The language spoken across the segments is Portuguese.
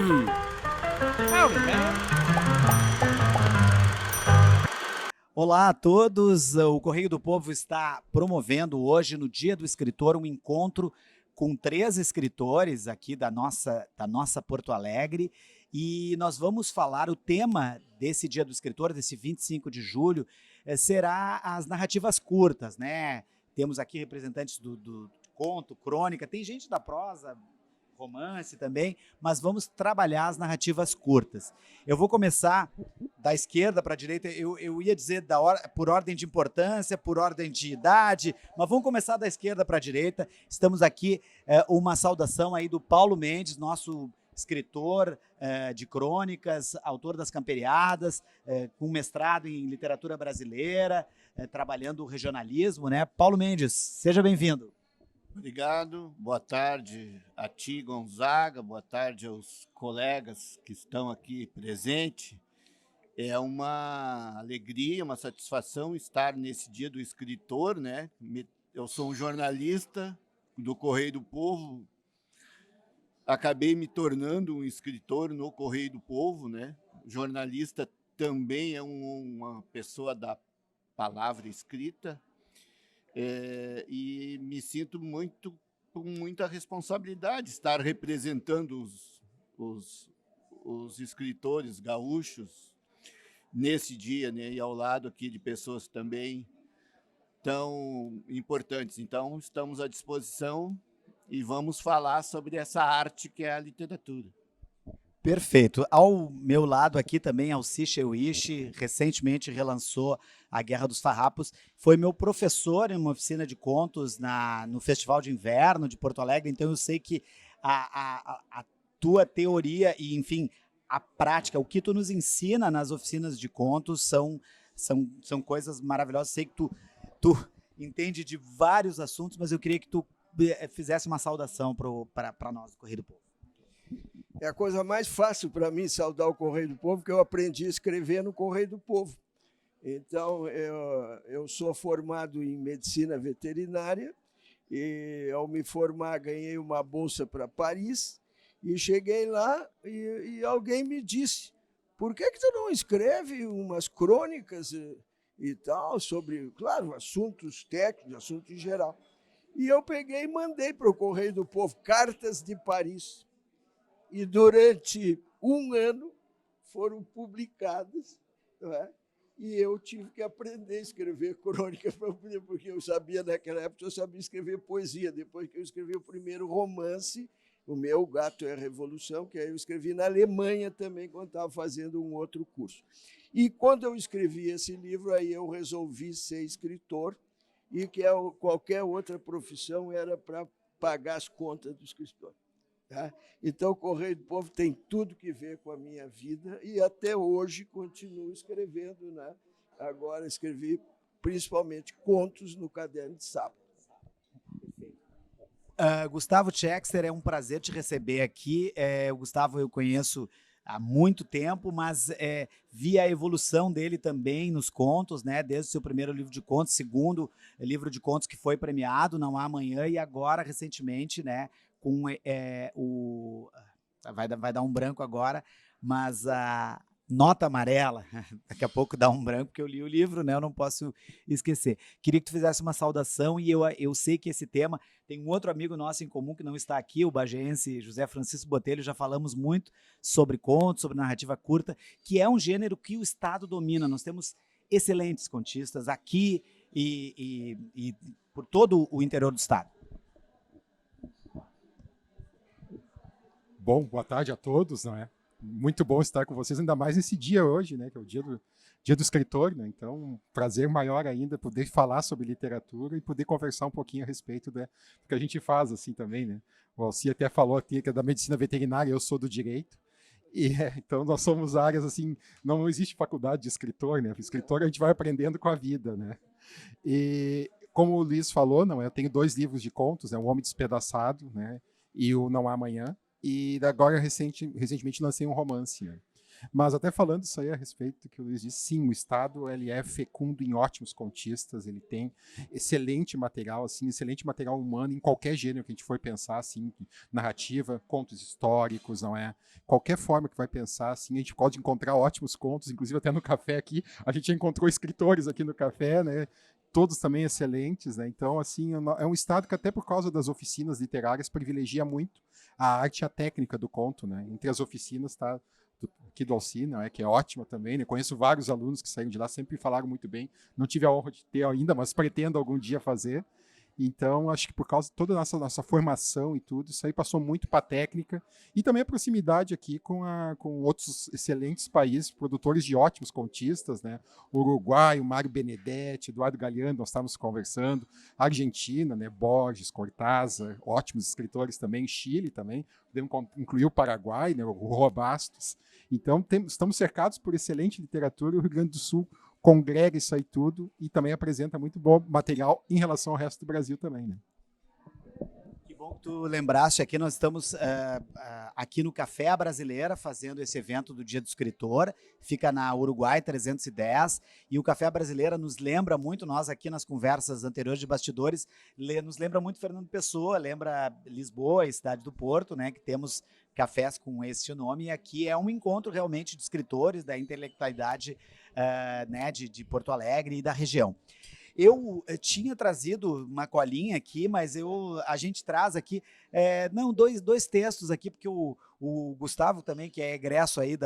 Howdy, man. Olá a todos, o Correio do Povo está promovendo hoje, no Dia do Escritor, um encontro com 3 escritores aqui da nossa Porto Alegre, e nós vamos falar, o tema desse Dia do Escritor, desse 25 de julho, será as narrativas curtas, né? Temos aqui representantes do conto, crônica, tem gente da prosa, romance também, mas vamos trabalhar as narrativas curtas. Eu vou começar da esquerda para a direita, eu ia dizer por ordem de importância, por ordem de idade, mas vamos começar da esquerda para a direita. Estamos aqui, uma saudação aí do Paulo Mendes, nosso escritor de crônicas, autor das Camperiadas, com mestrado em literatura brasileira, trabalhando o regionalismo, né? Paulo Mendes, seja bem-vindo. Obrigado, boa tarde a ti, Gonzaga, boa tarde aos colegas que estão aqui presentes. É uma alegria, uma satisfação estar nesse Dia do Escritor, né? Eu sou um jornalista do Correio do Povo, acabei me tornando um escritor no Correio do Povo, né? Jornalista também é uma pessoa da palavra escrita. E me sinto com muita responsabilidade estar representando os escritores gaúchos nesse dia, né? E ao lado aqui de pessoas também tão importantes. Então, estamos à disposição e vamos falar sobre essa arte que é a literatura. Perfeito. Ao meu lado aqui também, Alci Cheuishi, recentemente relançou A Guerra dos Farrapos, foi meu professor em uma oficina de contos no Festival de Inverno de Porto Alegre, então eu sei que a tua teoria e, enfim, a prática, o que tu nos ensina nas oficinas de contos são coisas maravilhosas. Sei que tu entende de vários assuntos, mas eu queria que tu fizesse uma saudação para nós, do Correio do Povo. É a coisa mais fácil para mim saudar o Correio do Povo, que eu aprendi a escrever no Correio do Povo. Então, eu sou formado em medicina veterinária e, ao me formar, ganhei uma bolsa para Paris e cheguei lá e alguém me disse: por que tu não escreve umas crônicas e tal sobre, claro, assuntos técnicos, assuntos em geral? E eu peguei e mandei para o Correio do Povo Cartas de Paris. E durante um ano foram publicadas, não é? E eu tive que aprender a escrever crônica, porque eu sabia, naquela época, eu sabia escrever poesia. Depois que eu escrevi o primeiro romance, o meu, O Gato é a Revolução, que aí eu escrevi na Alemanha também, quando estava fazendo um outro curso. E quando eu escrevi esse livro, aí eu resolvi ser escritor, e que qualquer outra profissão era para pagar as contas do escritor. Tá? Então, o Correio do Povo tem tudo que ver com a minha vida e até hoje continuo escrevendo, né? Agora escrevi principalmente contos no Caderno de Sábado. Gustavo Chexter, é um prazer te receber aqui. O Gustavo eu conheço há muito tempo, mas vi a evolução dele também nos contos, né? Desde o seu primeiro livro de contos, segundo livro de contos que foi premiado, Não Há Amanhã, e agora, recentemente, né? Com vai dar um branco agora, mas a Nota Amarela, daqui a pouco dá um branco, porque eu li o livro, né? Eu não posso esquecer. Queria que tu fizesse uma saudação, e eu sei que esse tema tem um outro amigo nosso em comum que não está aqui, o bagiense José Francisco Botelho. Já falamos muito sobre contos, sobre narrativa curta, que é um gênero que o Estado domina. Nós temos excelentes contistas aqui e por todo o interior do Estado. Bom, boa tarde a todos, não é? Muito bom estar com vocês, ainda mais nesse dia hoje, né? Que é o dia do escritor, né? Então, um prazer maior ainda poder falar sobre literatura e poder conversar um pouquinho a respeito do que a gente faz, assim, também, né? O Alci até falou aqui que é da medicina veterinária, eu sou do direito. Então, nós somos áreas, assim, não existe faculdade de escritor, né? Escritor a gente vai aprendendo com a vida, né? E, como o Luiz falou, não, eu tenho 2 livros de contos, né? O Homem Despedaçado, né? E o Não Há Amanhã. E agora, recentemente, lancei um romance, né? Mas até falando isso aí a respeito do que o Luiz disse, sim, o Estado ele é fecundo em ótimos contistas, ele tem excelente material, assim, excelente material humano em qualquer gênero que a gente for pensar, assim, narrativa, contos históricos, não é? Qualquer forma que vai pensar, assim, a gente pode encontrar ótimos contos, inclusive até no café aqui, a gente já encontrou escritores aqui no café, né? Todos também excelentes, né? Então, assim, é um estado que até por causa das oficinas literárias privilegia muito a arte e a técnica do conto, né? Entre as oficinas está aqui do Alcina, né? Que é ótima também, né? Conheço vários alunos que saíram de lá, sempre falaram muito bem. Não tive a honra de ter ainda, mas pretendo algum dia fazer. Então, acho que por causa de toda a nossa formação e tudo, isso aí passou muito para a técnica e também a proximidade aqui com outros excelentes países, produtores de ótimos contistas, né? O Uruguai, o Mário Benedetti, Eduardo Galeano, nós estávamos conversando, a Argentina, né? Borges, Cortázar, ótimos escritores também, Chile também, podemos incluir o Paraguai, né? O Rua Bastos. Então, estamos cercados por excelente literatura e o Rio Grande do Sul congrega isso aí tudo e também apresenta muito bom material em relação ao resto do Brasil também, né? Que bom que tu lembraste aqui, nós estamos aqui no Café à Brasileira fazendo esse evento do Dia do Escritor, fica na Uruguai 310 e o Café à Brasileira nos lembra muito, nós aqui nas conversas anteriores de bastidores, nos lembra muito Fernando Pessoa, lembra Lisboa e Cidade do Porto, né, que temos cafés com esse nome, e aqui é um encontro realmente de escritores, da intelectualidade né, de Porto Alegre e da região. Eu tinha trazido uma colinha aqui, mas a gente traz aqui, dois textos aqui, porque o Gustavo também, que é egresso aí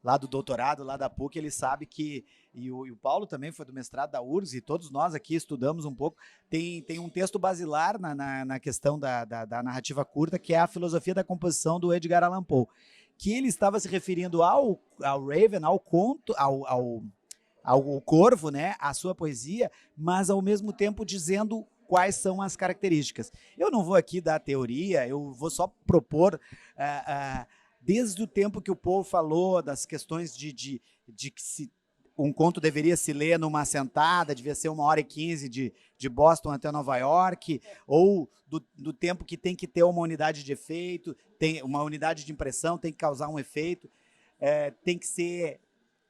lá do doutorado, lá da PUC, ele sabe que, e o Paulo também foi do mestrado da URGS, e todos nós aqui estudamos um pouco, tem um texto basilar na questão da narrativa curta, que é a filosofia da composição do Edgar Allan Poe, que ele estava se referindo ao Raven, ao conto, ao Corvo, né, a sua poesia, mas ao mesmo tempo dizendo quais são as características. Eu não vou aqui dar teoria, eu vou só propor, desde o tempo que o Poe falou das questões de que um conto deveria se ler numa sentada, devia ser 1h15 de Boston até Nova York, ou do tempo que tem que ter uma unidade de efeito, tem uma unidade de impressão, tem que causar um efeito, tem que ser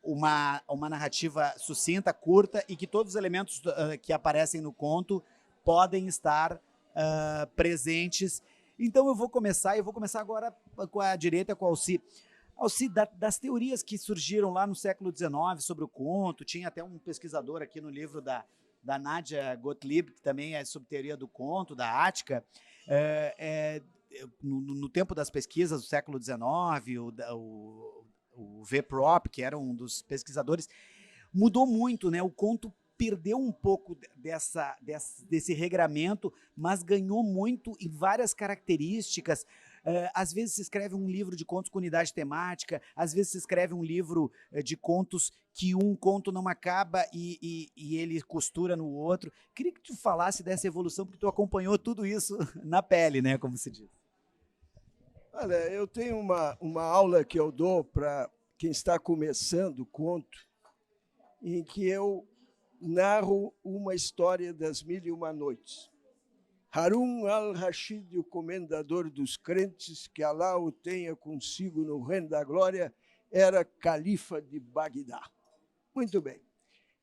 uma narrativa sucinta, curta, e que todos os elementos que aparecem no conto podem estar presentes. Então eu vou começar agora com a direita, com a Alci. Alci, das teorias que surgiram lá no século XIX sobre o conto, tinha até um pesquisador aqui no livro da Nadia Gottlieb, que também é sobre teoria do conto, da Ática, no tempo das pesquisas do século XIX, o V. Prop, que era um dos pesquisadores, mudou muito, né? O conto perdeu um pouco desse regramento, mas ganhou muito em várias características. Às vezes se escreve um livro de contos com unidade temática, às vezes se escreve um livro de contos que um conto não acaba e ele costura no outro. Queria que tu falasse dessa evolução, porque tu acompanhou tudo isso na pele, né? Como se diz. Olha, eu tenho uma aula que eu dou para quem está começando conto, em que eu narro uma história das 1001 Noites. Harun al-Rashid, o comendador dos crentes, que Alá o tenha consigo no reino da glória, era califa de Bagdá. Muito bem.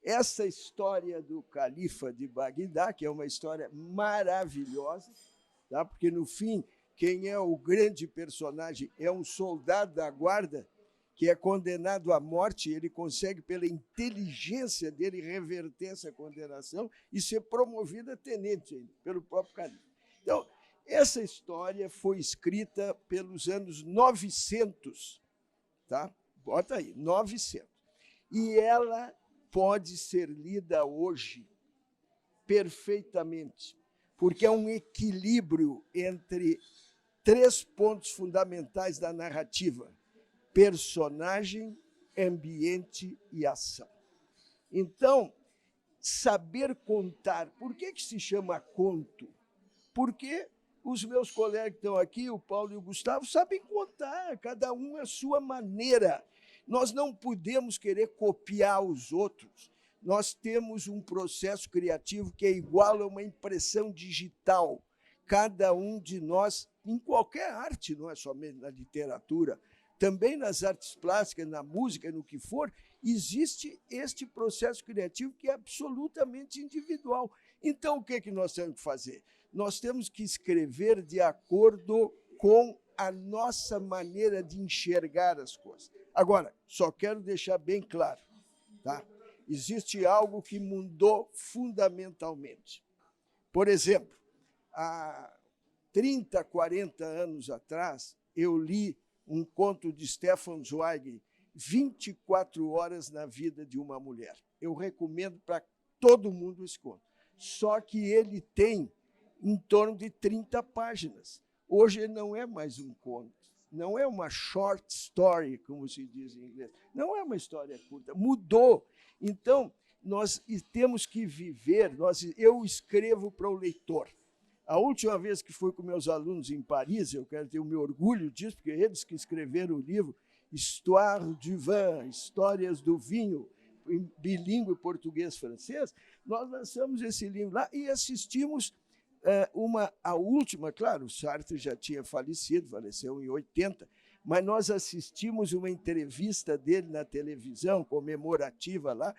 Essa história do califa de Bagdá, que é uma história maravilhosa, tá? Porque, no fim, quem é o grande personagem é um soldado da guarda que é condenado à morte, ele consegue, pela inteligência dele, reverter essa condenação e ser promovido a tenente pelo próprio califa. Então, essa história foi escrita pelos anos 900, tá? Bota aí, 900. E ela pode ser lida hoje perfeitamente, porque é um equilíbrio entre 3 pontos fundamentais da narrativa: personagem, ambiente e ação. Então, saber contar. Por que se chama conto? Porque os meus colegas que estão aqui, o Paulo e o Gustavo, sabem contar, cada um à sua maneira. Nós não podemos querer copiar os outros. Nós temos um processo criativo que é igual a uma impressão digital. Cada um de nós, em qualquer arte, não é somente na literatura, também nas artes plásticas, na música, no que for, existe este processo criativo que é absolutamente individual. Então, o que é que nós temos que fazer? Nós temos que escrever de acordo com a nossa maneira de enxergar as coisas. Agora, só quero deixar bem claro, tá? Existe algo que mudou fundamentalmente. Por exemplo, há 30, 40 anos atrás, eu li um conto de Stefan Zweig, 24 horas na vida de uma mulher. Eu recomendo para todo mundo esse conto. Só que ele tem em torno de 30 páginas. Hoje ele não é mais um conto, não é uma short story, como se diz em inglês. Não é uma história curta, mudou. Então, nós temos que viver, eu escrevo para o leitor. A última vez que fui com meus alunos em Paris, eu quero ter o meu orgulho disso, porque eles que escreveram o livro Histoire du vin, Histórias do Vinho, em bilíngue português-francês, nós lançamos esse livro lá e assistimos a última, claro, o Sartre já tinha falecido, faleceu em 80, mas nós assistimos uma entrevista dele na televisão, comemorativa lá,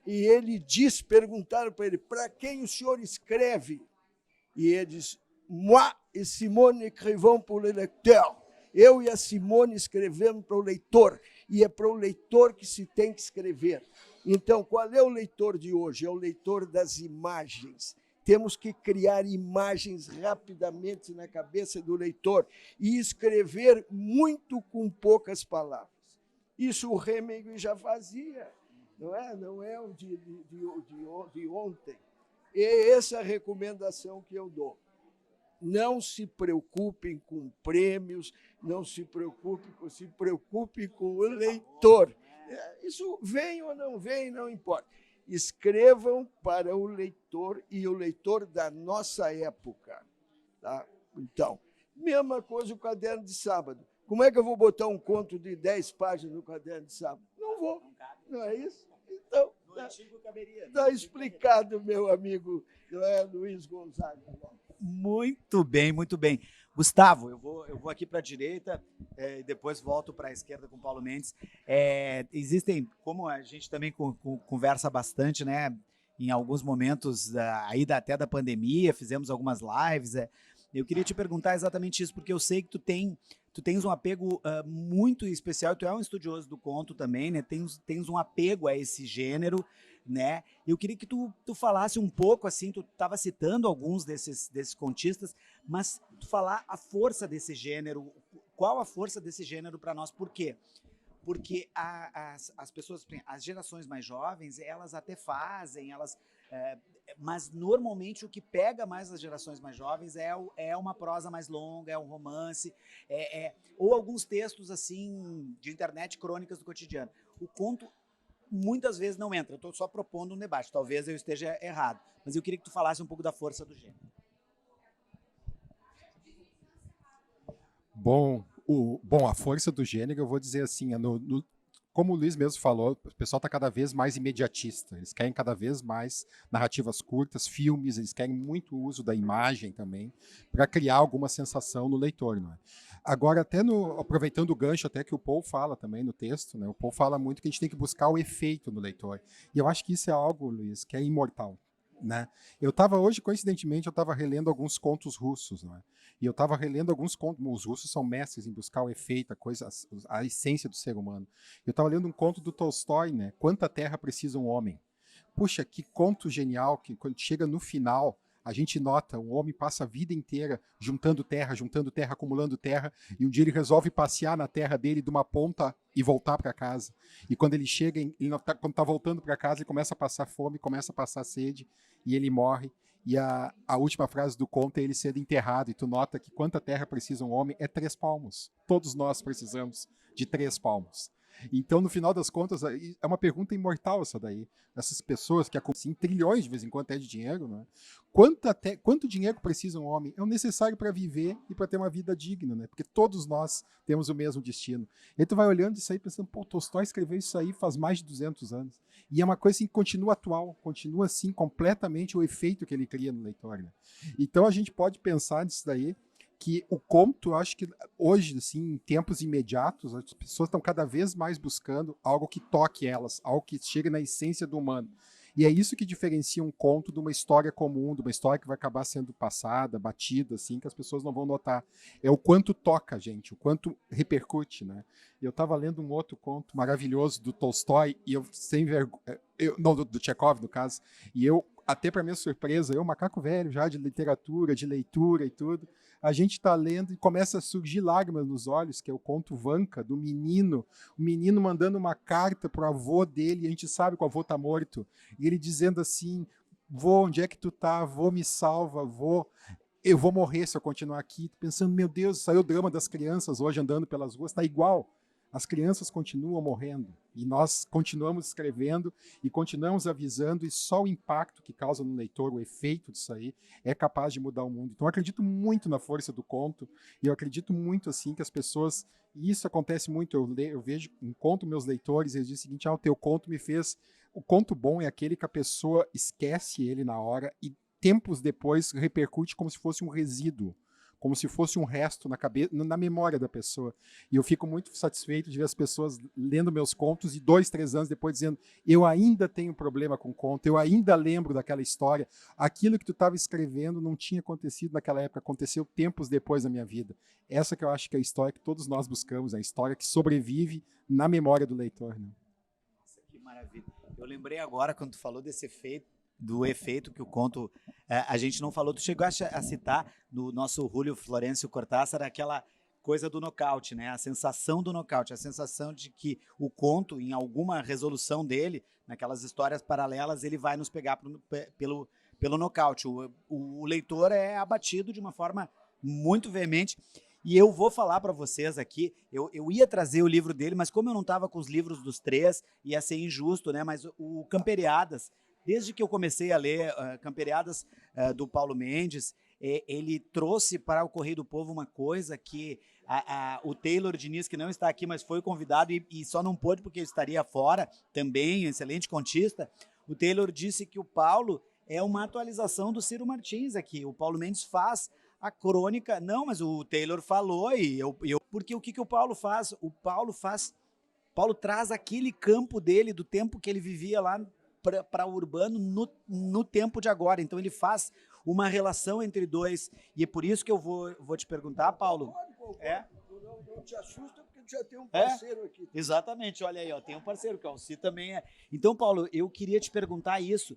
e ele perguntaram para ele, para quem o senhor escreve? E ele diz, moi et Simone écrivons pour le lecteur. Eu e a Simone escrevemos para o leitor, e é para o leitor que se tem que escrever. Então, qual é o leitor de hoje? É o leitor das imagens. Temos que criar imagens rapidamente na cabeça do leitor e escrever muito com poucas palavras. Isso o Hemingway já fazia, não é? Não é o de ontem. E essa é a recomendação que eu dou. Não se preocupem com prêmios, não se preocupem com o leitor. Isso vem ou não vem, não importa. Escrevam para o leitor e o leitor da nossa época. Tá? Então, mesma coisa o caderno de sábado. Como é que eu vou botar um conto de 10 páginas no caderno de sábado? Não vou. Não é isso? Então, está explicado, meu amigo Luiz Gonzaga. Muito bem, muito bem. Gustavo, eu vou aqui para a direita e depois volto para a esquerda com o Paulo Mendes. Existem, como a gente também conversa bastante, né? Em alguns momentos até da pandemia, fizemos algumas lives. Eu queria te perguntar exatamente isso, porque eu sei que tu tens um apego muito especial, tu é um estudioso do conto também, né? Tens um apego a esse gênero, né? Eu queria que tu falasse um pouco, assim, tu estava citando alguns desses contistas, mas tu falar a força desse gênero, qual a força desse gênero para nós, por quê? Porque as pessoas, as gerações mais jovens, elas até fazem, mas normalmente o que pega mais as gerações mais jovens é uma prosa mais longa, é um romance, ou alguns textos assim de internet, crônicas do cotidiano. O conto muitas vezes não entra. Eu estou só propondo um debate, talvez eu esteja errado, mas eu queria que tu falasse um pouco da força do gênero. Bom, a força do gênero, eu vou dizer assim, como o Luiz mesmo falou, o pessoal está cada vez mais imediatista, eles querem cada vez mais narrativas curtas, filmes, eles querem muito o uso da imagem também, para criar alguma sensação no leitor, não é? Agora, aproveitando o gancho até que o Paul fala também no texto, né? O Paul fala muito que a gente tem que buscar o efeito no leitor, e eu acho que isso é algo, Luiz, que é imortal. Né? Eu estava hoje, coincidentemente, eu estava relendo alguns contos russos, né? E eu estava relendo alguns contos, os russos são mestres em buscar o efeito, a essência do ser humano. Eu estava lendo um conto do Tolstói, né? Quanta terra precisa um homem? Puxa, que conto genial, que quando chega no final, a gente nota, o homem passa a vida inteira juntando terra, acumulando terra, e um dia ele resolve passear na terra dele de uma ponta e voltar para casa. E quando ele chega, quando está voltando para casa, ele começa a passar fome, começa a passar sede, e ele morre. E a última frase do conto é ele sendo enterrado, e tu nota que quanta terra precisa um homem é 3 palmos. Todos nós precisamos de 3 palmos. Então, no final das contas, é uma pergunta imortal essa daí. Essas pessoas que acumulam trilhões de vez em quando de dinheiro, né? Quanto dinheiro precisa um homem? É o necessário para viver e para ter uma vida digna, né? Porque todos nós temos o mesmo destino. E tu vai olhando isso aí pensando, pô, Tolstói escreveu isso aí faz mais de 200 anos. E é uma coisa assim que continua atual, continua assim completamente o efeito que ele cria no leitor, né? Então a gente pode pensar nisso daí que o conto, eu acho que hoje, assim, em tempos imediatos, as pessoas estão cada vez mais buscando algo que toque elas, algo que chegue na essência do humano. E é isso que diferencia um conto de uma história comum, de uma história que vai acabar sendo passada, batida, assim, que as pessoas não vão notar. É o quanto toca a gente, o quanto repercute, né? Eu estava lendo um outro conto maravilhoso do Tolstói, e eu, sem vergonha, não, do Chekhov, no caso, e eu, até para minha surpresa, eu, macaco velho já de literatura, de leitura e tudo, a gente está lendo e começa a surgir lágrimas nos olhos, que é o conto Vanka, do menino, o menino mandando uma carta pro avô dele, e a gente sabe que o avô está morto, e ele dizendo assim, vô, onde é que tu tá? Vô, me salva, vô, eu vou morrer se eu continuar aqui. Pensando, meu Deus, saiu o drama das crianças hoje andando pelas ruas, está igual. As crianças continuam morrendo e nós continuamos escrevendo e continuamos avisando, e só o impacto que causa no leitor, o efeito disso aí, é capaz de mudar o mundo. Então eu acredito muito na força do conto, e eu acredito muito assim que as pessoas, e isso acontece muito, eu vejo, encontro meus leitores e eles dizem o seguinte, o teu conto me fez, o conto bom é aquele que a pessoa esquece ele na hora e tempos depois repercute como se fosse um resíduo, como se fosse um resto na cabeça, na memória da pessoa. E eu fico muito satisfeito de ver as pessoas lendo meus contos e 2, 3 anos depois dizendo, eu ainda tenho problema com conto, eu ainda lembro daquela história, aquilo que tu estava escrevendo não tinha acontecido naquela época, aconteceu tempos depois da minha vida. Essa que eu acho que é a história que todos nós buscamos, a história que sobrevive na memória do leitor. Né? Nossa, que maravilha. Eu lembrei agora, quando tu falou desse efeito, do efeito que o conto, a gente não falou, tu chegou a citar no nosso Julio Florencio Cortázar aquela coisa do nocaute, né? A sensação do nocaute, a sensação de que o conto, em alguma resolução dele, naquelas histórias paralelas, ele vai nos pegar pelo nocaute. O leitor é abatido de uma forma muito veemente. E eu vou falar para vocês aqui, eu ia trazer o livro dele, mas como eu não estava com os livros dos 3, ia ser injusto, né? Mas o Camperiadas, desde que eu comecei a ler Camperiadas do Paulo Mendes, ele trouxe para o Correio do Povo uma coisa que o Taylor Diniz, que não está aqui, mas foi convidado e só não pôde porque estaria fora, também excelente contista, o Taylor disse que o Paulo é uma atualização do Ciro Martins aqui. O Paulo Mendes faz a crônica, não, mas o Taylor falou porque o que o Paulo faz? O Paulo traz aquele campo dele, do tempo que ele vivia lá para urbano no tempo de agora. Então ele faz uma relação entre dois, e é por isso que eu vou te perguntar, Paulo. Não te assusta, porque tu já tem um parceiro aqui. Exatamente, olha aí, tem um parceiro, que o Alci também é. Então, Paulo, eu queria te perguntar isso,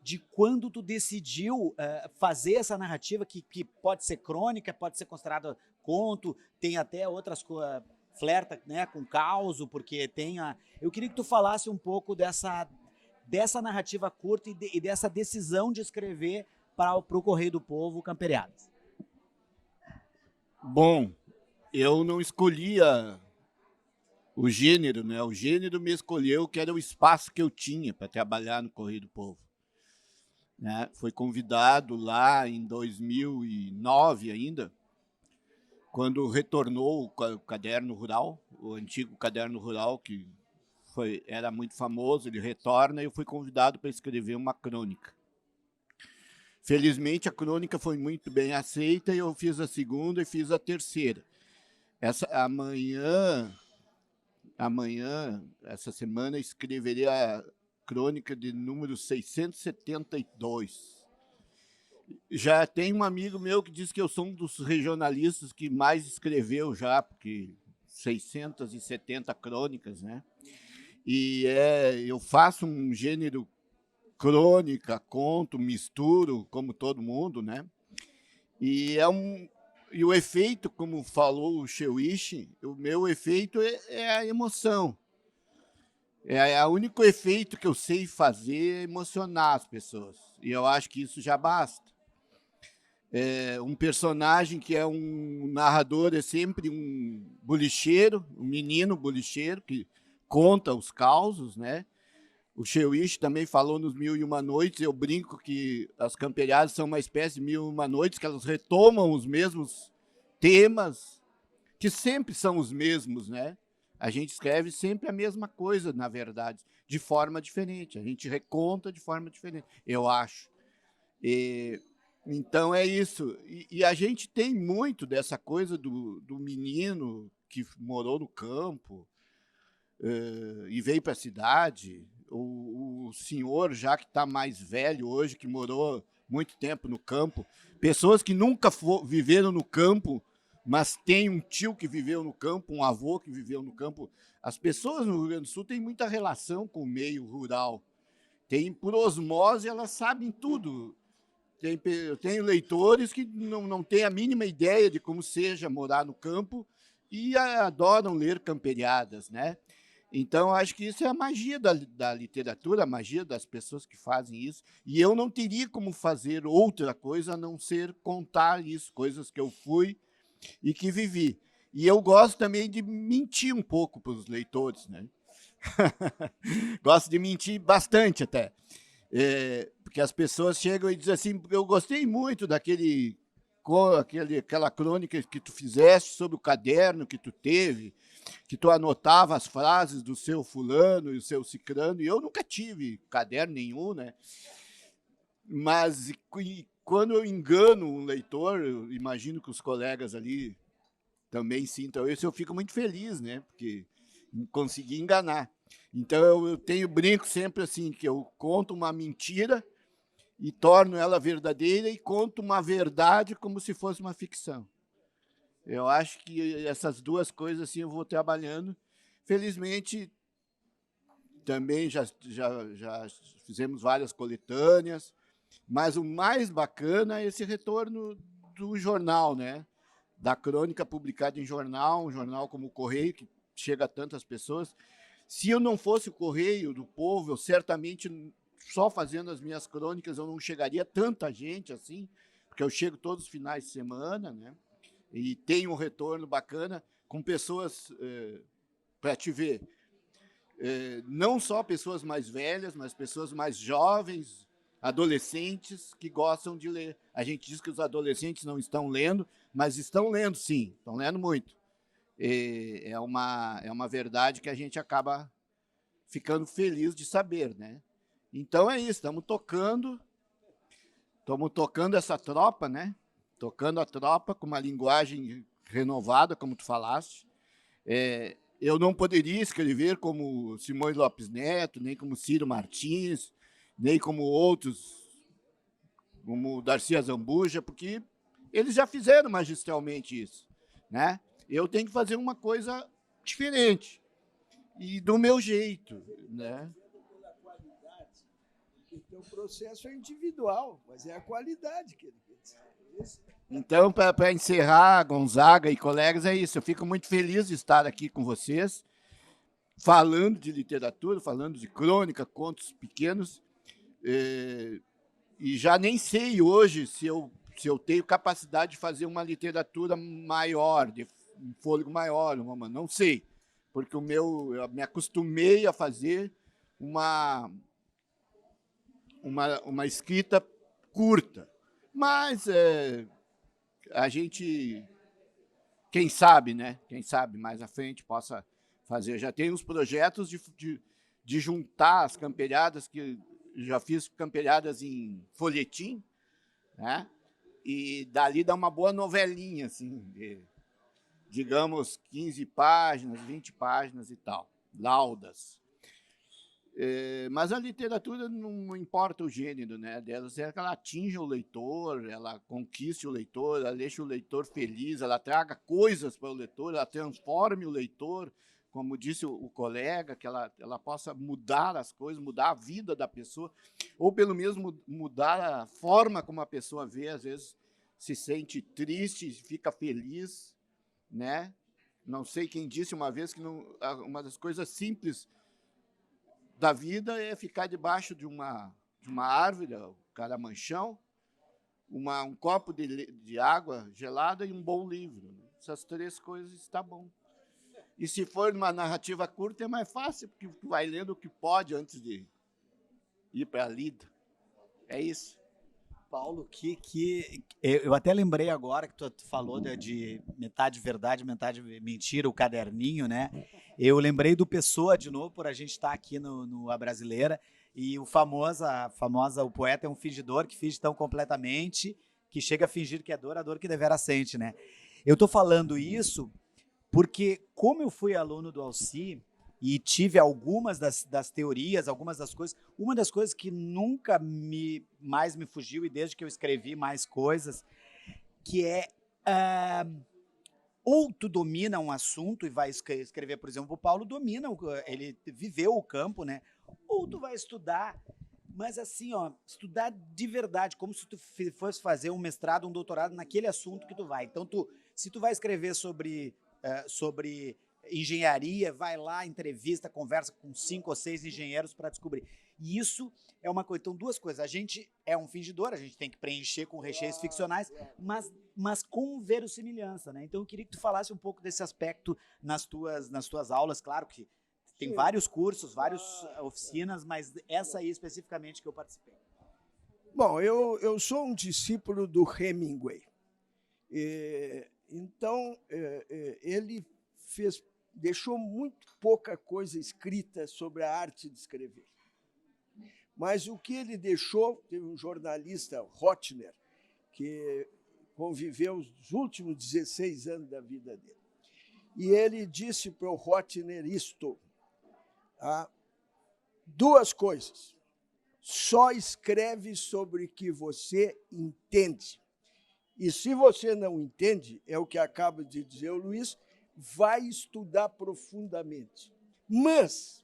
de quando tu decidiu fazer essa narrativa que pode ser crônica, pode ser considerada conto, tem até outras coisas, flerta, né, com caos, porque tem eu queria que tu falasse um pouco dessa narrativa curta e dessa decisão de escrever para o Correio do Povo Camperiadas. Bom, eu não escolhia o gênero, né? O gênero me escolheu, que era o espaço que eu tinha para trabalhar no Correio do Povo. Né? Foi convidado lá em 2009 ainda, quando retornou o Caderno Rural, o antigo Caderno Rural, que era muito famoso, ele retorna, e eu fui convidado para escrever uma crônica. Felizmente, a crônica foi muito bem aceita, e eu fiz a segunda e fiz a terceira. Amanhã, essa semana, escreverei a crônica de número 672. Já tem um amigo meu que diz que eu sou um dos regionalistas que mais escreveu já, porque 670 crônicas, né? E eu faço um gênero crônica, conto, misturo, como todo mundo, né? E o efeito, como falou o Cheuishi, o meu efeito é a emoção. O único efeito que eu sei fazer é emocionar as pessoas. E eu acho que isso já basta. Um personagem que é um narrador é sempre um bolicheiro, um menino bolicheiro que conta os causos, né? O Cheuishi também falou nos Mil e Uma Noites. Eu brinco que as Camperiadas são uma espécie de Mil e Uma Noites, que elas retomam os mesmos temas, que sempre são os mesmos, né? A gente escreve sempre a mesma coisa, na verdade, de forma diferente. A gente reconta de forma diferente, eu acho. Então é isso. E a gente tem muito dessa coisa do menino que morou no campo e veio para a cidade, o senhor já que está mais velho hoje, que morou muito tempo no campo, pessoas que nunca viveram no campo, mas tem um tio que viveu no campo, um avô que viveu no campo. As pessoas no Rio Grande do Sul têm muita relação com o meio rural. Por osmose, elas sabem tudo. Eu tenho leitores que não têm a mínima ideia de como seja morar no campo e adoram ler camperiadas, né? Então, acho que isso é a magia da literatura, a magia das pessoas que fazem isso. E eu não teria como fazer outra coisa a não ser contar isso, coisas que eu fui e que vivi. E eu gosto também de mentir um pouco para os leitores, né? Gosto de mentir bastante até. Porque as pessoas chegam e dizem assim, eu gostei muito daquela crônica que tu fizeste sobre o caderno que tu teve, que tu anotava as frases do seu fulano e o seu cicrano, e eu nunca tive caderno nenhum, né? Mas quando eu engano um leitor, eu imagino que os colegas ali também sintam isso, eu fico muito feliz, né? Porque consegui enganar. Então eu brinco sempre assim, que eu conto uma mentira e torno ela verdadeira e conto uma verdade como se fosse uma ficção. Eu acho que essas duas coisas assim eu vou trabalhando. Felizmente, também já fizemos várias coletâneas, mas o mais bacana é esse retorno do jornal, né? Da crônica publicada em jornal, um jornal como o Correio, que chega a tantas pessoas. Se eu não fosse o Correio do Povo, eu certamente, só fazendo as minhas crônicas, eu não chegaria a tanta gente assim, porque eu chego todos os finais de semana, né? E tenho um retorno bacana com pessoas, para te ver, não só pessoas mais velhas, mas pessoas mais jovens, adolescentes que gostam de ler. A gente diz que os adolescentes não estão lendo, mas estão lendo sim, estão lendo muito. É uma verdade que a gente acaba ficando feliz de saber, né? Então é isso, estamos tocando essa tropa, né? Tocando a tropa com uma linguagem renovada, como tu falaste. Eu não poderia escrever como Simões Lopes Neto, nem como Ciro Martins, nem como outros, como Darcy Azambuja, porque eles já fizeram magistralmente isso, né? Eu tenho que fazer uma coisa diferente e do meu jeito, né? Então, o processo é individual, mas é a qualidade que ele quer dizer. Então, para encerrar, Gonzaga e colegas, é isso. Eu fico muito feliz de estar aqui com vocês, falando de literatura, falando de crônica, contos pequenos, e já nem sei hoje se eu tenho capacidade de fazer uma literatura maior, de um fôlego maior, não sei, porque eu me acostumei a fazer uma escrita curta, mas a gente, quem sabe, né? Quem sabe mais à frente possa fazer. Já tem uns projetos de juntar as camperiadas, que já fiz camperiadas em folhetim, né? E dali dá uma boa novelinha, assim, de, digamos, 15 páginas, 20 páginas e tal, laudas. Mas a literatura não importa o gênero, né, delas, é que ela atinja o leitor, ela conquiste o leitor, ela deixe o leitor feliz, ela traga coisas para o leitor, ela transforme o leitor, como disse o colega, que ela possa mudar as coisas, mudar a vida da pessoa, ou pelo menos mudar a forma como a pessoa vê, às vezes se sente triste, fica feliz, né? Não sei quem disse uma vez que uma das coisas simples da vida é ficar debaixo de uma árvore, o caramanchão, um copo de água gelada e um bom livro. Essas três coisas está bom. E se for uma narrativa curta, é mais fácil, porque tu vai lendo o que pode antes de ir para a lida. É isso. Paulo, eu até lembrei agora que tu falou de metade verdade, metade mentira, o caderninho, né? Eu lembrei do Pessoa, de novo, por a gente estar aqui no A Brasileira, e o poeta é um fingidor que finge tão completamente que chega a fingir que é dor, a dor que devera sente, né? Eu estou falando isso porque, como eu fui aluno do Alci e tive algumas das teorias, algumas das coisas, uma das coisas que nunca mais me fugiu, e desde que eu escrevi mais coisas, que é ou tu domina um assunto e vai escrever, por exemplo, o Paulo domina, ele viveu o campo, né? Ou tu vai estudar, mas assim, ó, estudar de verdade, como se tu fosse fazer um mestrado, um doutorado naquele assunto que tu vai. Então, se tu vai escrever sobre engenharia, vai lá, entrevista, conversa com 5 ou 6 engenheiros para descobrir. E isso é uma coisa. Então, duas coisas. A gente é um fingidor, a gente tem que preencher com recheios ficcionais, mas com verossimilhança, né? Então, eu queria que tu falasse um pouco desse aspecto nas tuas aulas. Claro que tem vários cursos, várias oficinas, mas essa aí especificamente que eu participei. Bom, eu sou um discípulo do Hemingway. Então, ele deixou muito pouca coisa escrita sobre a arte de escrever. Mas o que ele deixou, teve um jornalista, Rotner, que conviveu os últimos 16 anos da vida dele. E ele disse para o Rotner isto: duas coisas. Só escreve sobre o que você entende. E se você não entende, é o que acaba de dizer o Luiz, vai estudar profundamente. Mas,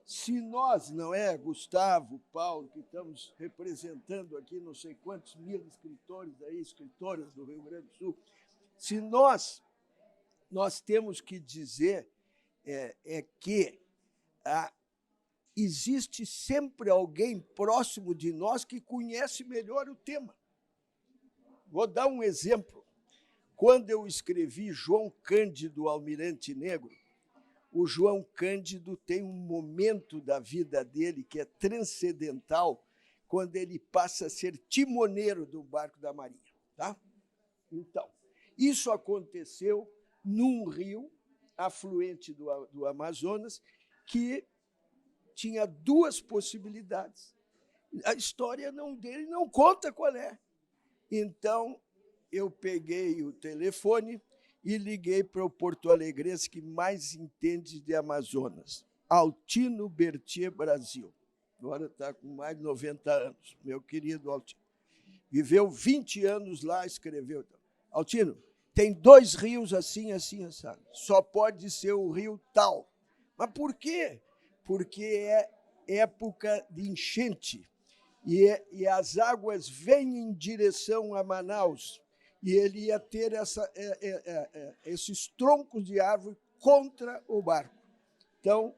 se nós, não é, Gustavo, Paulo, que estamos representando aqui não sei quantos mil escritores, aí, escritoras do Rio Grande do Sul, se nós temos que dizer que existe sempre alguém próximo de nós que conhece melhor o tema. Vou dar um exemplo. Quando eu escrevi João Cândido Almirante Negro, o João Cândido tem um momento da vida dele que é transcendental, quando ele passa a ser timoneiro do barco da Marinha. Tá? Então, isso aconteceu num rio afluente do Amazonas que tinha duas possibilidades. A história dele não conta qual é. Então, eu peguei o telefone e liguei para o porto-alegrense que mais entende de Amazonas, Altino Berthier Brasil. Agora está com mais de 90 anos, meu querido Altino. Viveu 20 anos lá, escreveu. Altino, tem 2 rios assim, assim, assado. Só pode ser o rio tal. Mas por quê? Porque é época de enchente e as águas vêm em direção a Manaus e ele ia ter esses troncos de árvore contra o barco. Então,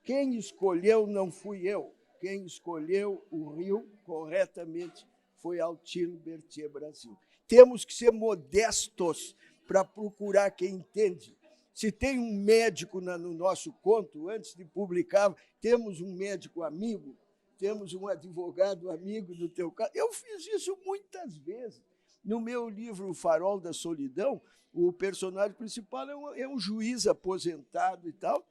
quem escolheu não fui eu. Quem escolheu o rio corretamente foi Altino Berthier Brasil. Temos que ser modestos para procurar quem entende. Se tem um médico no nosso conto, antes de publicar, temos um médico amigo, temos um advogado amigo do teu caso. Eu fiz isso muitas vezes. No meu livro O Farol da Solidão, o personagem principal é um juiz aposentado e tal.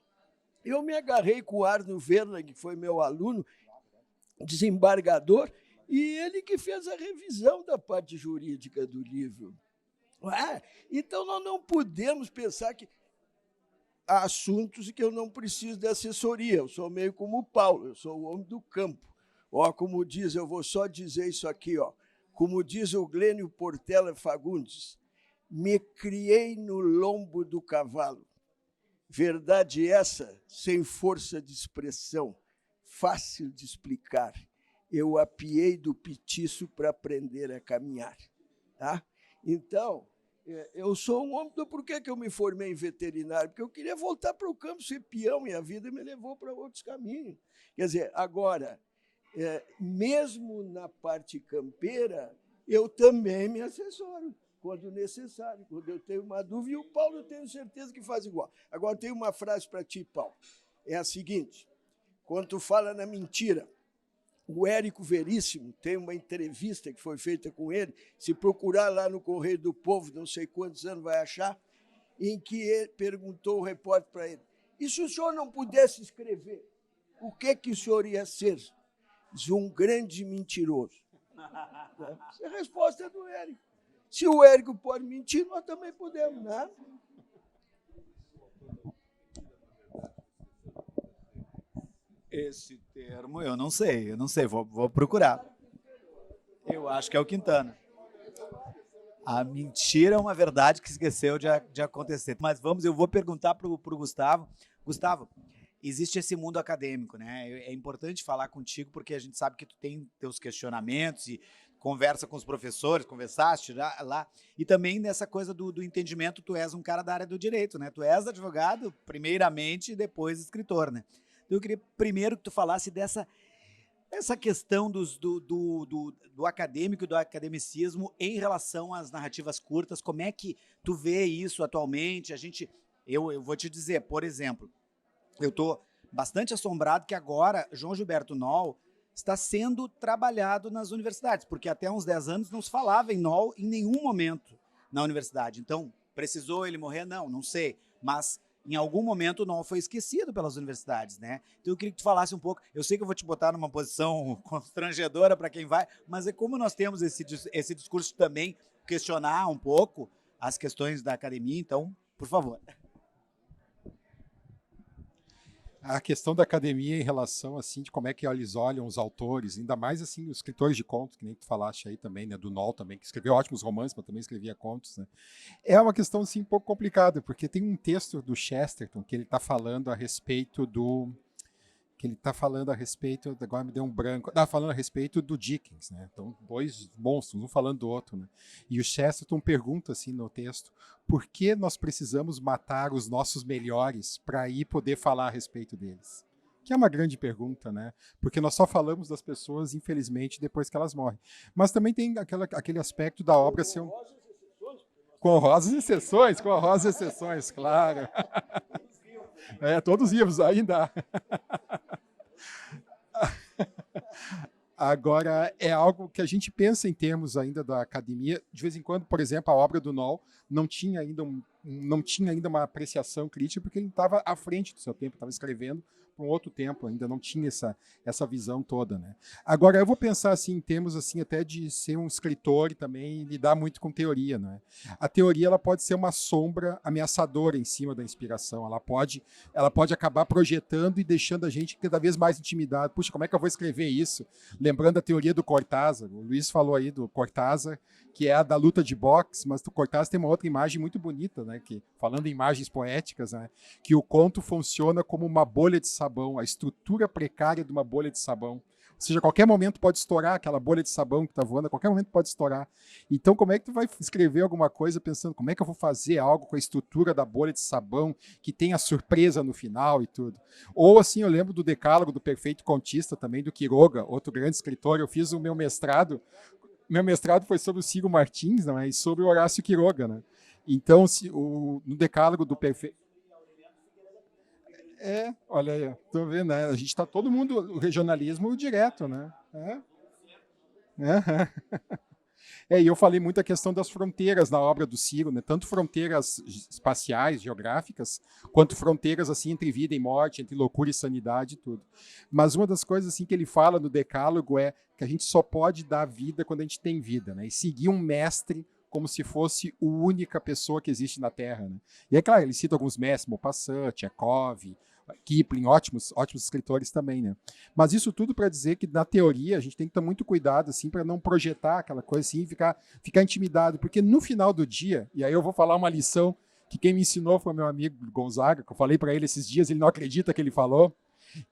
Eu me agarrei com o Arno Verlag, que foi meu aluno, desembargador, e ele que fez a revisão da parte jurídica do livro. Então, nós não podemos pensar que há assuntos que eu não preciso de assessoria. Eu sou meio como o Paulo, eu sou o homem do campo. Como diz, eu vou só dizer isso aqui, como diz o Glênio Portela Fagundes, me criei no lombo do cavalo. Verdade essa, sem força de expressão, fácil de explicar. Eu apiei do petiço para aprender a caminhar. Tá? Então, eu sou um homem... Por que eu me formei em veterinário? Porque eu queria voltar para o campo, ser peão, e a vida me levou para outros caminhos. Quer dizer, agora, mesmo na parte campeira, eu também me assessoro, quando necessário, quando eu tenho uma dúvida, e o Paulo eu tenho certeza que faz igual. Agora, eu tenho uma frase para ti, Paulo. É a seguinte: quando tu fala na mentira, o Érico Veríssimo tem uma entrevista que foi feita com ele, se procurar lá no Correio do Povo, não sei quantos anos vai achar, em que ele perguntou o repórter para ele: e se o senhor não pudesse escrever, o que o senhor ia ser? Diz: um grande mentiroso. Essa é a resposta do Érico. Se o Érico pode mentir, nós também podemos, né? Esse termo eu não sei, vou procurar. Eu acho que é o Quintana. A mentira é uma verdade que esqueceu de acontecer. Mas eu vou perguntar para o Gustavo. Gustavo, existe esse mundo acadêmico, né? É importante falar contigo porque a gente sabe que tu tem teus questionamentos e conversa com os professores, conversaste lá. E também nessa coisa do entendimento, tu és um cara da área do direito, né? Tu és advogado, primeiramente, e depois escritor, né? Então eu queria primeiro que tu falasse essa questão do acadêmico e do academicismo em relação às narrativas curtas. Como é que tu vê isso atualmente? Eu vou te dizer, por exemplo, eu estou bastante assombrado que agora João Gilberto Noll está sendo trabalhado nas universidades, porque até uns 10 anos não se falava em Noll em nenhum momento na universidade. Então, precisou ele morrer? Não sei. Mas em algum momento o Noll foi esquecido pelas universidades, né? Então eu queria que tu falasse um pouco. Eu sei que eu vou te botar numa posição constrangedora para quem vai, mas é como nós temos esse discurso de também questionar um pouco as questões da academia, então, por favor. A questão da academia em relação, assim, de como é que eles olham os autores, ainda mais, assim, os escritores de contos, que nem tu falaste aí também, né, do Noll também, que escreveu ótimos romances, mas também escrevia contos, né. É uma questão, assim, um pouco complicada, porque tem um texto do Chesterton que ele está falando a respeito agora me deu um branco, falando a respeito do Dickens, né? Então, dois monstros, um falando do outro, né? E o Chesterton pergunta assim no texto, por que nós precisamos matar os nossos melhores para aí poder falar a respeito deles? Que é uma grande pergunta, né? Porque nós só falamos das pessoas, infelizmente, depois que elas morrem. Mas também tem aquele aspecto da obra ser com honrosas exceções, claro. Todos vivos ainda. Agora, é algo que a gente pensa em termos ainda da academia. De vez em quando, por exemplo, a obra do Noll não tinha ainda uma apreciação crítica, porque ele estava à frente do seu tempo, estava escrevendo para um outro tempo, ainda não tinha essa visão toda, né? Agora, eu vou pensar assim, em termos assim, até de ser um escritor e também lidar muito com teoria, né? A teoria ela pode ser uma sombra ameaçadora em cima da inspiração, ela pode acabar projetando e deixando a gente cada vez mais intimidado. Puxa, como é que eu vou escrever isso? Lembrando a teoria do Cortázar, o Luiz falou aí do Cortázar, que é a da luta de boxe, mas o Cortázar tem uma outra imagem muito bonita, né? Que, falando em imagens poéticas, né? Que o conto funciona como uma bolha de sabão, a estrutura precária de uma bolha de sabão. Ou seja, a qualquer momento pode estourar aquela bolha de sabão que está voando, a qualquer momento pode estourar. Então, como é que tu vai escrever alguma coisa pensando como é que eu vou fazer algo com a estrutura da bolha de sabão que tem a surpresa no final e tudo? Ou assim, eu lembro do Decálogo do Perfeito Contista também, do Quiroga, outro grande escritor. Eu fiz o meu mestrado foi sobre o Ciro Martins, né, e sobre o Horácio Quiroga, né? Então, no Decálogo do Perfeito... olha aí, tô vendo, né? A gente está todo mundo, o regionalismo direto, né? E eu falei muito a questão das fronteiras na obra do Ciro, né? Tanto fronteiras espaciais, geográficas, quanto fronteiras assim entre vida e morte, entre loucura e sanidade e tudo. Mas uma das coisas assim que ele fala no Decálogo é que a gente só pode dar vida quando a gente tem vida, né? E seguir um mestre como se fosse a única pessoa que existe na Terra, né? E é claro, ele cita alguns mestres, Maupassant, Tchekov, Kipling, ótimos escritores também, né? Mas isso tudo para dizer que na teoria a gente tem que ter muito cuidado assim para não projetar aquela coisa assim e ficar intimidado, porque no final do dia, e aí eu vou falar uma lição que quem me ensinou foi meu amigo Gonzaga, que eu falei para ele esses dias, ele não acredita que ele falou,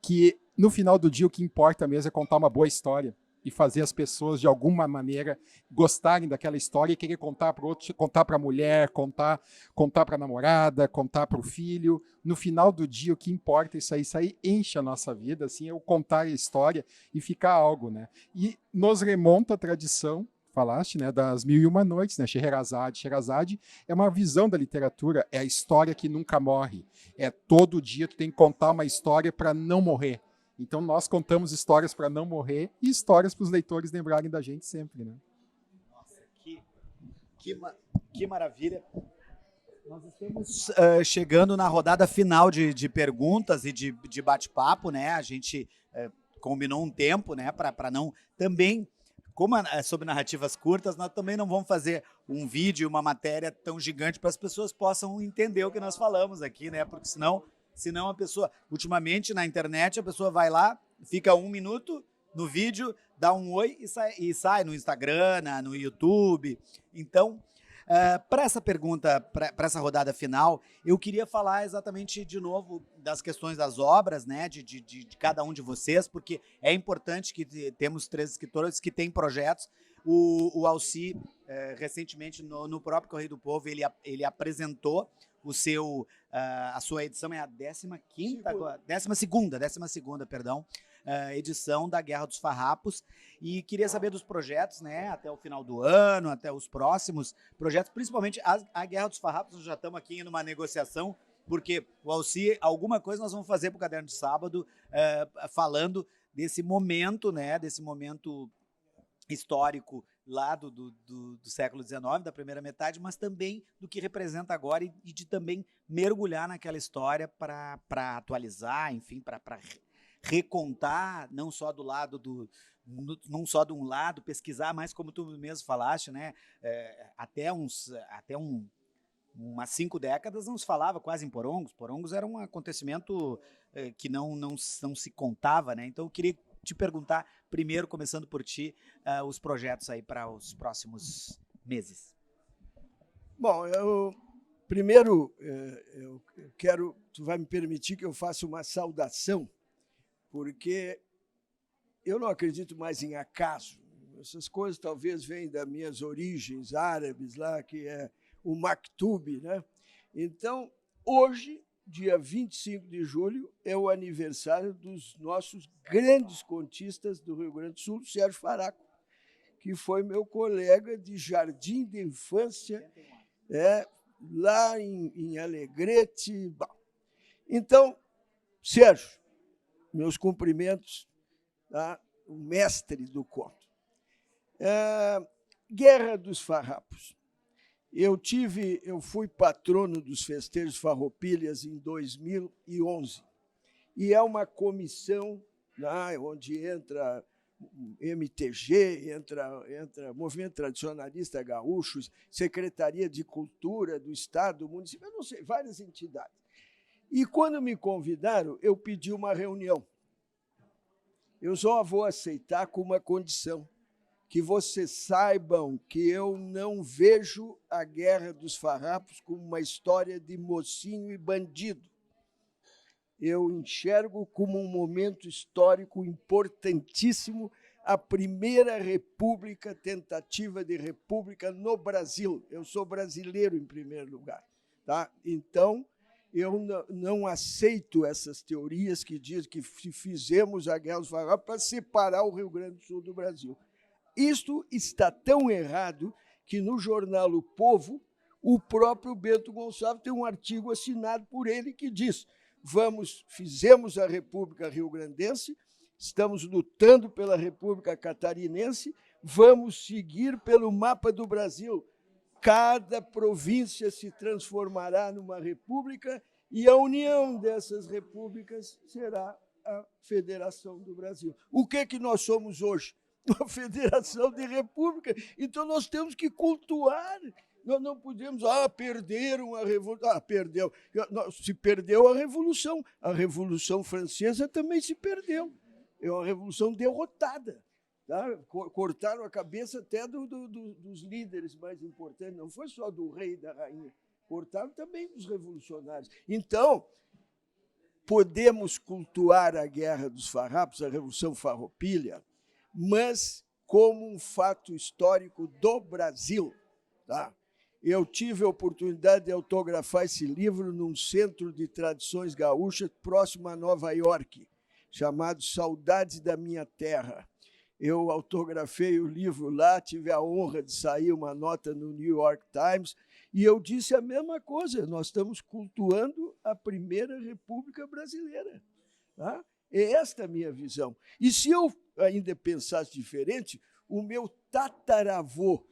que no final do dia o que importa mesmo é contar uma boa história e fazer as pessoas, de alguma maneira, gostarem daquela história e querer contar para o outro, contar para a mulher, contar para a namorada, contar para o filho. No final do dia, o que importa é isso aí enche a nossa vida, assim, é o contar a história e ficar algo, né? E nos remonta a tradição, falaste, né, das Mil e Uma Noites, né? Scheherazade é uma visão da literatura, é a história que nunca morre. É todo dia tu tem que contar uma história para não morrer. Então nós contamos histórias para não morrer e histórias para os leitores lembrarem da gente sempre, né? Nossa, que maravilha. Nós estamos chegando na rodada final de perguntas e de bate-papo, né? A gente combinou um tempo, né? Para não também como é sobre narrativas curtas, nós também não vamos fazer um vídeo, uma matéria tão gigante para as pessoas possam entender o que nós falamos aqui, né? Porque senão a pessoa, ultimamente na internet, a pessoa vai lá, fica 1 minuto no vídeo, dá um oi e sai no Instagram, no YouTube. Então, para essa pergunta, para essa rodada final, eu queria falar exatamente de novo das questões das obras, né, de cada um de vocês, porque é importante que temos 3 escritores que têm projetos. O Alci, recentemente, no próprio Correio do Povo, ele apresentou a sua edição, é a 15ª agora? 12ª, perdão, edição da Guerra dos Farrapos, e queria saber dos projetos, né, até o final do ano, até os próximos projetos, principalmente a Guerra dos Farrapos. Nós já estamos aqui numa negociação, porque o Alci, alguma coisa nós vamos fazer para o Caderno de Sábado, falando desse momento, né, desse momento histórico lá do século XIX, da primeira metade, mas também do que representa agora e de também mergulhar naquela história para atualizar, enfim, para recontar, não só do lado não só de um lado, pesquisar, mas como tu mesmo falaste, né, até umas 5 décadas não se falava quase em porongos. Porongos era um acontecimento que não se contava, né? Então eu queria te perguntar, primeiro, começando por ti, os projetos aí para os próximos meses. Bom, tu vai me permitir que eu faça uma saudação, porque eu não acredito mais em acaso. Essas coisas talvez venham das minhas origens árabes lá, que é o Maktub, né? Então, hoje, dia 25 de julho, é o aniversário dos nossos grandes contistas do Rio Grande do Sul, Sérgio Faraco, que foi meu colega de jardim de infância, lá em Alegrete. Bom, então, Sérgio, meus cumprimentos, tá? O mestre do conto. Guerra dos Farrapos. Eu fui patrono dos festejos Farroupilhas em 2011. E é uma comissão, né, onde entra MTG, entra Movimento Tradicionalista Gaúchos, Secretaria de Cultura do Estado, do município, eu não sei, várias entidades. E quando me convidaram, eu pedi uma reunião. Eu só vou aceitar com uma condição: que vocês saibam que eu não vejo a Guerra dos Farrapos como uma história de mocinho e bandido. Eu enxergo como um momento histórico importantíssimo, a primeira república, tentativa de república no Brasil. Eu sou brasileiro, em primeiro lugar. Tá? Então, eu não aceito essas teorias que dizem que fizemos a Guerra dos Farrapos para separar o Rio Grande do Sul do Brasil. Isto está tão errado que, no jornal O Povo, o próprio Bento Gonçalves tem um artigo assinado por ele que diz: fizemos a República Rio-Grandense, estamos lutando pela República Catarinense, vamos seguir pelo mapa do Brasil. Cada província se transformará numa república e a união dessas repúblicas será a Federação do Brasil. O que nós somos hoje? Uma federação de república. Então, nós temos que cultuar. Nós não podemos, perderam a Revolução. Perdeu. Se perdeu a Revolução Francesa também se perdeu. É uma revolução derrotada. Tá? Cortaram a cabeça até dos líderes mais importantes, não foi só do rei e da rainha, cortaram também dos revolucionários. Então, podemos cultuar a Guerra dos Farrapos, a Revolução Farroupilha, mas como um fato histórico do Brasil. Tá? Eu tive a oportunidade de autografar esse livro num centro de tradições gaúchas próximo a Nova York, chamado Saudades da Minha Terra. Eu autografei o livro lá, tive a honra de sair uma nota no New York Times, e eu disse a mesma coisa: nós estamos cultuando a primeira República Brasileira. Tá? É esta a minha visão. E se eu ainda pensasse diferente, o meu tataravô,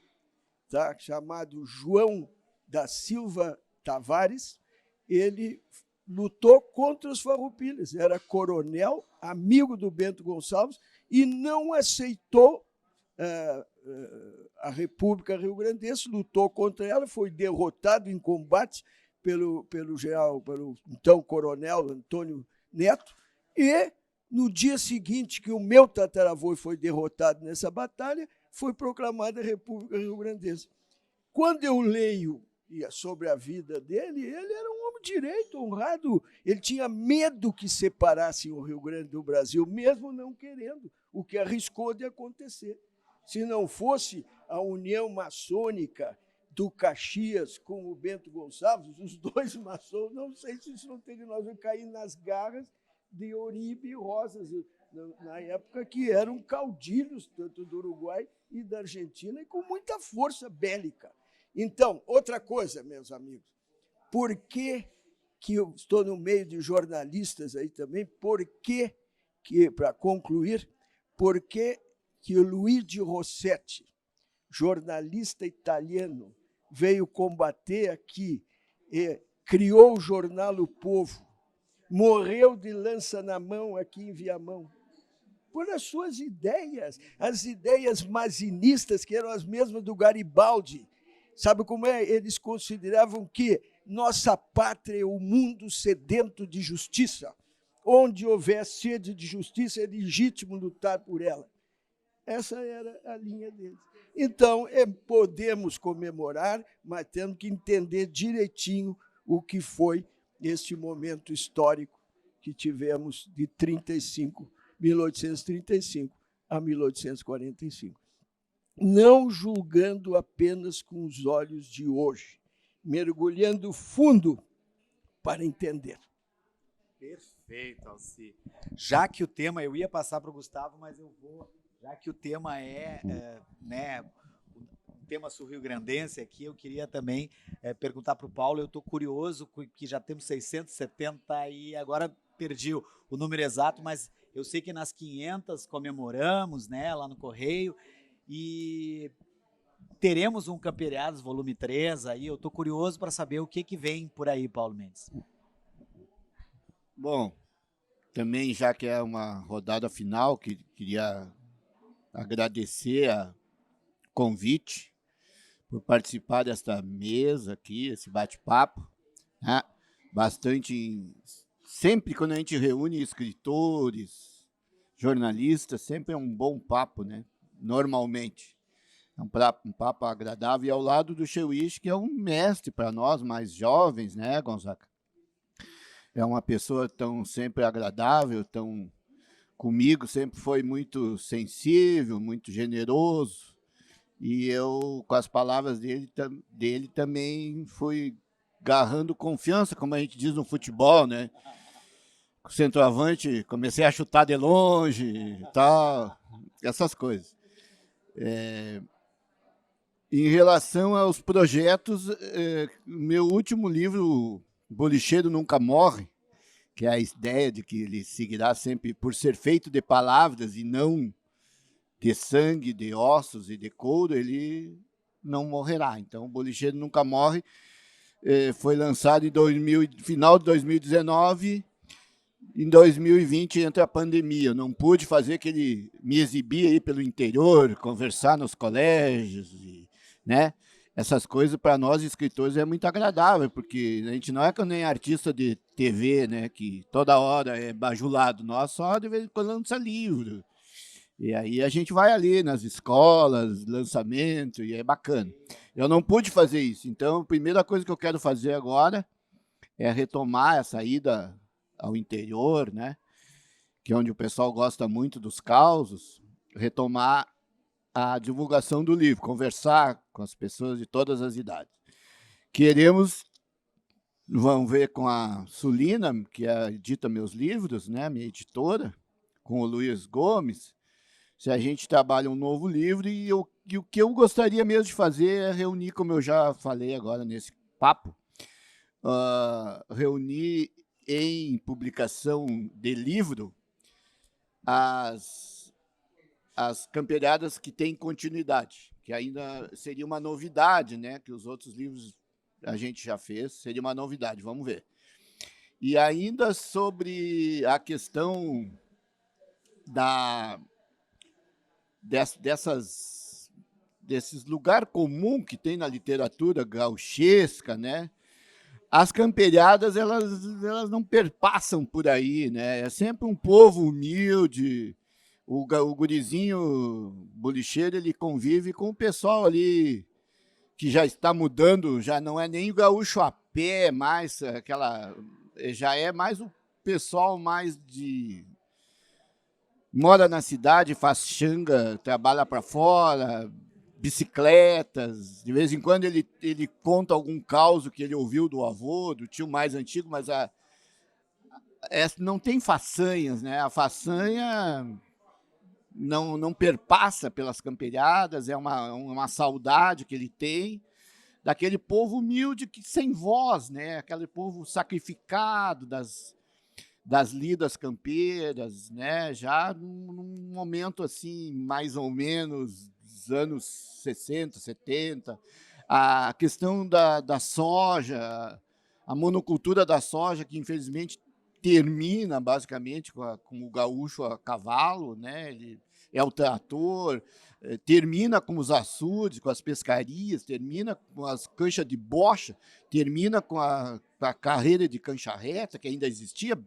tá, chamado João da Silva Tavares, ele lutou contra os farroupilhas, era coronel, amigo do Bento Gonçalves, e não aceitou a República Rio-Grandense, lutou contra ela, foi derrotado em combate pelo então coronel Antônio Neto, e no dia seguinte que o meu tataravô foi derrotado nessa batalha, foi proclamada a República Rio-Grandense. Quando eu leio sobre a vida dele, ele era um homem direito, honrado, ele tinha medo que separassem o Rio Grande do Brasil, mesmo não querendo, o que arriscou de acontecer. Se não fosse a união maçônica do Caxias com o Bento Gonçalves, os dois maçons, não sei se isso não teria, nós vamos cair nas garras de Oribe e Rosas, na época que eram caudilhos, tanto do Uruguai e da Argentina, e com muita força bélica. Então, outra coisa, meus amigos, por que eu estou no meio de jornalistas aí também, para concluir, por que o Luigi Rossetti, jornalista italiano, veio combater aqui, criou o jornal O Povo, morreu de lança na mão aqui em Viamão, por as suas ideias, as ideias mazinistas, que eram as mesmas do Garibaldi. Sabe como é? Eles consideravam que nossa pátria é o mundo sedento de justiça. Onde houver sede de justiça, é legítimo lutar por ela. Essa era a linha deles. Então, podemos comemorar, mas temos que entender direitinho o que foi este momento histórico que tivemos de 1835 a 1845. Não julgando apenas com os olhos de hoje, mergulhando fundo para entender. Perfeito, Alci. Já que o tema, eu ia passar para o Gustavo, mas eu vou, já que o tema o tema sul-rio-grandense aqui, eu queria também perguntar para o Paulo, eu estou curioso, que já temos 670 e agora perdi o número exato, mas eu sei que nas 500 comemoramos, né, lá no Correio, e teremos um Camperiados volume 3 aí, eu estou curioso para saber o que vem por aí, Paulo Mendes. Bom, também já que é uma rodada final, queria agradecer o convite por participar desta mesa aqui, esse bate-papo, né? Sempre quando a gente reúne escritores, jornalistas, sempre é um bom papo, né? Normalmente. É um papo agradável, e ao lado do Cheuich, que é um mestre para nós, mais jovens, né, Gonzaga? É uma pessoa tão sempre agradável, comigo sempre foi muito sensível, muito generoso, e eu, com as palavras dele também fui agarrando confiança, como a gente diz no futebol, né? Com o centroavante, comecei a chutar de longe e tal, essas coisas. Em relação aos projetos, meu último livro, Bolicheiro Nunca Morre, que é a ideia de que ele seguirá sempre por ser feito de palavras e não de sangue, de ossos e de couro, ele não morrerá. Então, Bolicheiro Nunca Morre foi lançado em final de 2019. Em 2020 entra a pandemia. Eu não pude fazer me exibir aí pelo interior, conversar nos colégios, né? Essas coisas para nós escritores é muito agradável, porque a gente não é que nem artista de TV, né, que toda hora é bajulado. Nós só de vez em quando lança livro. E aí a gente vai ali nas escolas, lançamento, e é bacana. Eu não pude fazer isso, então a primeira coisa que eu quero fazer agora é retomar essa ida ao interior, né, que é onde o pessoal gosta muito dos causos, retomar a divulgação do livro, conversar com as pessoas de todas as idades. Vamos ver com a Sulina, que edita meus livros, né, minha editora, com o Luiz Gomes, se a gente trabalha um novo livro, e o que eu gostaria mesmo de fazer é reunir, como eu já falei agora nesse papo, reunir em publicação de livro as camperiadas que têm continuidade, que ainda seria uma novidade, né? Que os outros livros a gente já fez, seria uma novidade, vamos ver. E ainda sobre a questão desses lugar comum que tem na literatura gauchesca, né? As camperiadas, elas não perpassam por aí, né? É sempre um povo humilde. O gurizinho bolicheiro, ele convive com o pessoal ali que já está mudando, já não é nem o gaúcho a pé mais, já é mais o pessoal mais de... Mora na cidade, faz xanga, trabalha para fora, bicicletas. De vez em quando ele conta algum caos que ele ouviu do avô, do tio mais antigo, mas não tem façanhas, né? A façanha não perpassa pelas camperiadas, é uma saudade que ele tem daquele povo humilde que sem voz, né? Aquele povo sacrificado das lidas campeiras, né? Já num momento assim, mais ou menos dos anos 60, 70, a questão da soja, a monocultura da soja, que infelizmente termina basicamente com o gaúcho a cavalo, né? Ele é o trator, termina com os açudes, com as pescarias, termina com as canchas de bocha, termina com a carreira de cancha reta, que ainda existia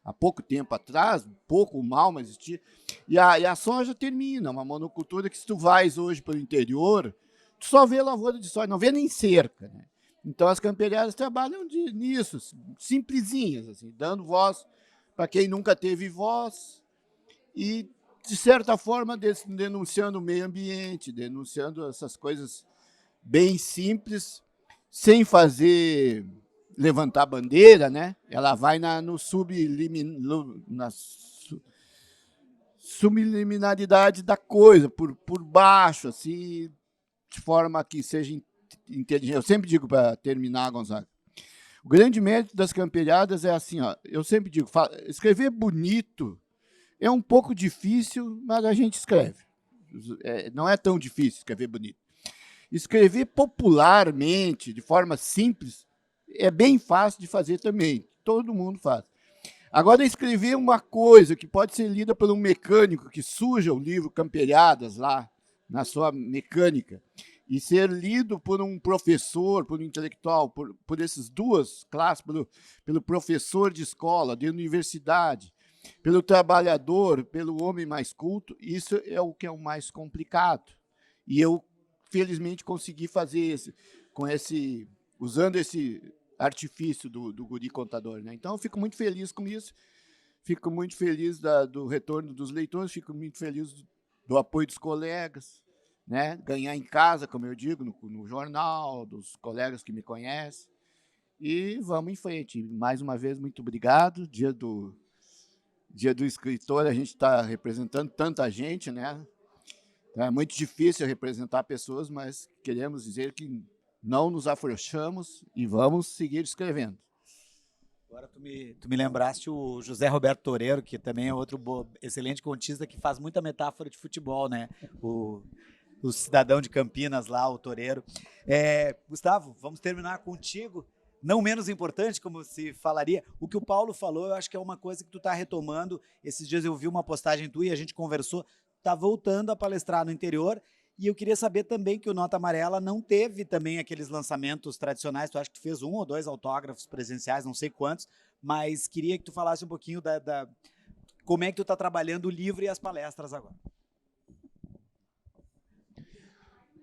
há pouco tempo atrás, pouco mal, mas existia. E a soja termina, uma monocultura que, se tu vais hoje para o interior, tu só vê lavoura de soja, não vê nem cerca, né? Então, as camperiadas trabalham nisso, simplesinhas, assim, dando voz para quem nunca teve voz e, de certa forma, denunciando o meio ambiente, denunciando essas coisas bem simples, sem fazer levantar bandeira, né? Ela vai na subliminaridade da coisa, por baixo, assim, de forma que seja inteligente. Eu sempre digo, para terminar, Gonzaga, o grande mérito das camperiadas é assim, ó, eu sempre digo, escrever bonito é um pouco difícil, mas a gente escreve. Não é tão difícil escrever bonito. Escrever popularmente, de forma simples, é bem fácil de fazer também. Todo mundo faz. Agora, escrever uma coisa que pode ser lida por um mecânico que suja o livro Camperiadas lá na sua mecânica e ser lido por um professor, por um intelectual, por essas duas classes, pelo professor de escola, de universidade, pelo trabalhador, pelo homem mais culto, isso é o que é o mais complicado. E eu, felizmente, consegui fazer usando esse artifício do guri contador, né? Então, eu fico muito feliz com isso, fico muito feliz do retorno dos leitores, fico muito feliz do apoio dos colegas, né? Ganhar em casa, como eu digo, no jornal, dos colegas que me conhecem, e vamos em frente. Mais uma vez, muito obrigado. Dia do escritor, a gente está representando tanta gente, né? É muito difícil representar pessoas, mas queremos dizer que não nos afrouxamos e vamos seguir escrevendo. Agora tu me lembraste o José Roberto Toreiro, que também é outro excelente contista que faz muita metáfora de futebol, né? O cidadão de Campinas lá, o Toreiro. Gustavo, vamos terminar contigo. Não menos importante, como se falaria, o que o Paulo falou, eu acho que é uma coisa que tu está retomando. Esses dias eu vi uma postagem tua e a gente conversou, tá voltando a palestrar no interior. E eu queria saber também que o Nota Amarela não teve também aqueles lançamentos tradicionais. Tu acha que tu fez 1 ou 2 autógrafos presenciais, não sei quantos, mas queria que tu falasse um pouquinho como é que tu está trabalhando o livro e as palestras agora.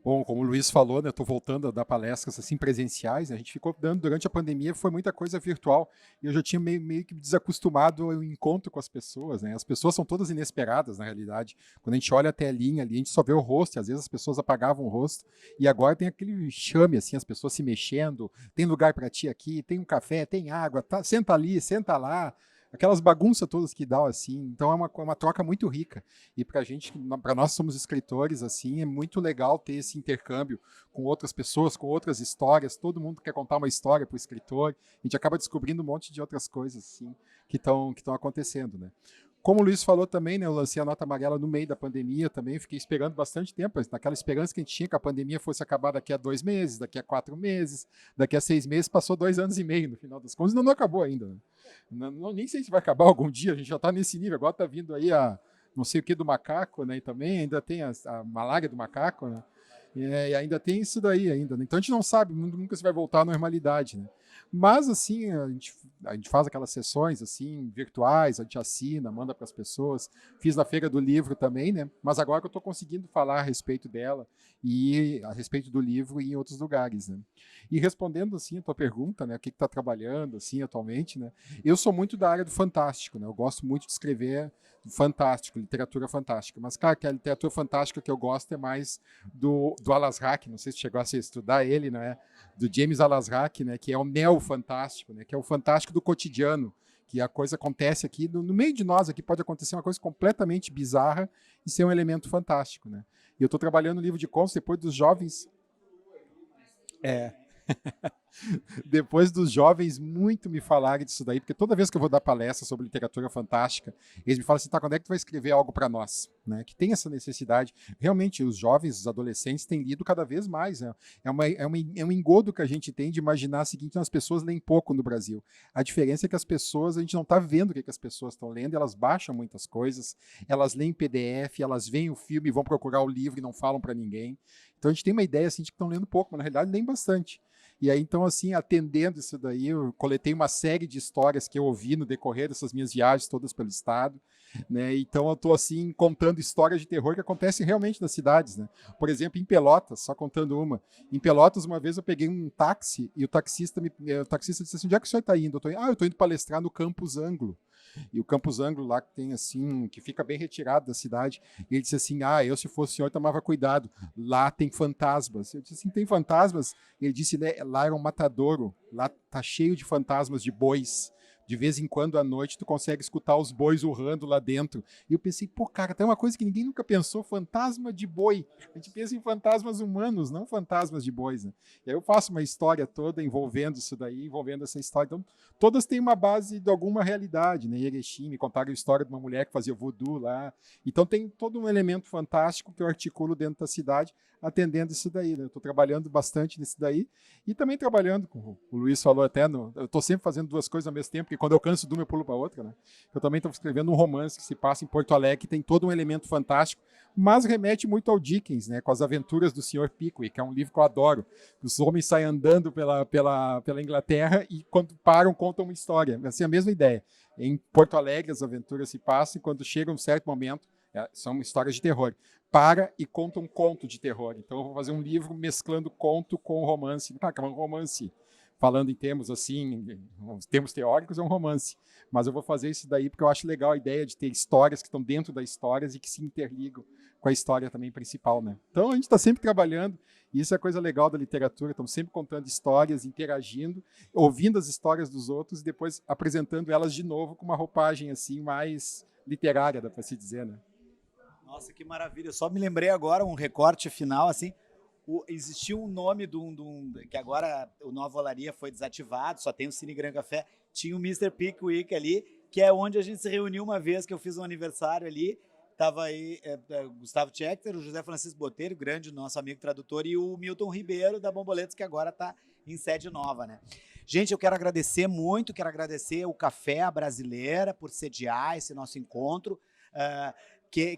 Bom, como o Luiz falou, né, eu estou voltando a dar palestras assim, presenciais, né, a gente ficou dando durante a pandemia, foi muita coisa virtual, e eu já tinha meio que desacostumado ao encontro com as pessoas, né, as pessoas são todas inesperadas, na realidade, quando a gente olha a telinha ali, a gente só vê o rosto, e às vezes as pessoas apagavam o rosto, e agora tem aquele chame, assim, as pessoas se mexendo, tem lugar para ti aqui, tem um café, tem água, senta ali, senta lá, aquelas bagunças todas que dá, assim, então é uma troca muito rica, e pra gente, para nós somos escritores, assim, é muito legal ter esse intercâmbio com outras pessoas, com outras histórias, todo mundo quer contar uma história pro escritor, a gente acaba descobrindo um monte de outras coisas, assim, que estão acontecendo, né. Como o Luiz falou também, né, eu lancei a Nota Amarela no meio da pandemia também, fiquei esperando bastante tempo, naquela esperança que a gente tinha que a pandemia fosse acabar daqui a 2 meses, daqui a 4 meses, daqui a 6 meses, passou 2 anos e meio no final das contas, não acabou ainda. Né? Nem sei se vai acabar algum dia, a gente já está nesse nível, agora está vindo aí não sei o que do macaco, né? E também ainda tem a malária do macaco, né? E ainda tem isso daí ainda, né? Então a gente não sabe, nunca se vai voltar à normalidade, né? Mas assim, a gente faz aquelas sessões assim virtuais, a gente assina, manda para as pessoas. Fiz na Feira do Livro também, né? Mas agora que eu estou conseguindo falar a respeito dela e a respeito do livro e em outros lugares, né? E respondendo assim a tua pergunta, né? O que está trabalhando assim atualmente, né? Eu sou muito da área do fantástico, né? Eu gosto muito de escrever fantástico, literatura fantástica. Mas, cara, que a literatura fantástica que eu gosto é mais do Alasraq, não sei se chegou a estudar ele, né? Do James Alasraq, né? Que é o neo-fantástico, né? Que é o fantástico do cotidiano, que a coisa acontece aqui, no meio de nós aqui pode acontecer uma coisa completamente bizarra e ser um elemento fantástico, né? E eu estou trabalhando no livro de contos depois dos jovens... Depois dos jovens muito me falarem disso daí, porque toda vez que eu vou dar palestra sobre literatura fantástica, eles me falam assim, tá, quando é que tu vai escrever algo para nós? Né? Que tem essa necessidade. Realmente, os jovens, os adolescentes têm lido cada vez mais. Né? É um engodo que a gente tem de imaginar o seguinte, as pessoas leem pouco no Brasil. A diferença é que as pessoas, a gente não está vendo o que as pessoas estão lendo, elas baixam muitas coisas, elas leem PDF, elas veem o filme, vão procurar o livro e não falam para ninguém. Então a gente tem uma ideia assim, de que estão lendo pouco, mas na realidade leem bastante. E aí, então, assim, atendendo isso daí, eu coletei uma série de histórias que eu ouvi no decorrer dessas minhas viagens todas pelo estado, né? Então, eu estou, assim, contando histórias de terror que acontecem realmente nas cidades, né? Por exemplo, em Pelotas, só contando uma. Em Pelotas, uma vez eu peguei um táxi e o taxista disse assim, onde é que o senhor está indo? Eu estou indo palestrar no Campus Anglo. E o Campus Anglo lá que tem assim, que fica bem retirado da cidade, e ele disse assim, eu se fosse o senhor tomava cuidado, lá tem fantasmas. Eu disse assim, tem fantasmas? Ele disse, lá era um matadouro, lá tá cheio de fantasmas de bois. De vez em quando, à noite, tu consegue escutar os bois urrando lá dentro. E eu pensei, pô, cara, tem uma coisa que ninguém nunca pensou, fantasma de boi. A gente pensa em fantasmas humanos, não fantasmas de bois, né? E aí eu faço uma história toda envolvendo isso daí, envolvendo essa história. Então, todas têm uma base de alguma realidade, né? Em Erechim, me contaram a história de uma mulher que fazia voodoo lá. Então, tem todo um elemento fantástico que eu articulo dentro da cidade, atendendo isso daí, né? Eu estou trabalhando bastante nisso daí e também trabalhando, como o Luiz falou até, eu estou sempre fazendo duas coisas ao mesmo tempo, porque quando eu canso de uma eu pulo para outra, né? Eu também estou escrevendo um romance que se passa em Porto Alegre, que tem todo um elemento fantástico, mas remete muito ao Dickens, né? Com as aventuras do Sr. Pickwick, que é um livro que eu adoro. Os homens saem andando pela Inglaterra e quando param contam uma história. Assim, a mesma ideia. Em Porto Alegre as aventuras se passam e quando chega um certo momento, são histórias de terror, para e conta um conto de terror. Então eu vou fazer um livro mesclando conto com romance. É um romance, falando em termos assim, termos teóricos, é um romance. Mas eu vou fazer isso daí porque eu acho legal a ideia de ter histórias que estão dentro das histórias e que se interligam com a história também principal, né? Então a gente está sempre trabalhando, e isso é a coisa legal da literatura, estamos sempre contando histórias, interagindo, ouvindo as histórias dos outros e depois apresentando elas de novo com uma roupagem assim mais literária, dá para se dizer, né? Nossa, que maravilha. Eu só me lembrei agora, um recorte final, assim, existia um nome que agora o Nova Olaria foi desativado, só tem o Cine Gran Café, tinha o Mr. Pickwick ali, que é onde a gente se reuniu uma vez que eu fiz um aniversário ali, tava aí Gustavo Schechter, o José Francisco Botelho, grande nosso amigo tradutor, e o Milton Ribeiro da Bomboletos, que agora está em sede nova, né? Gente, eu quero agradecer muito, quero agradecer o Café Brasileira por sediar esse nosso encontro.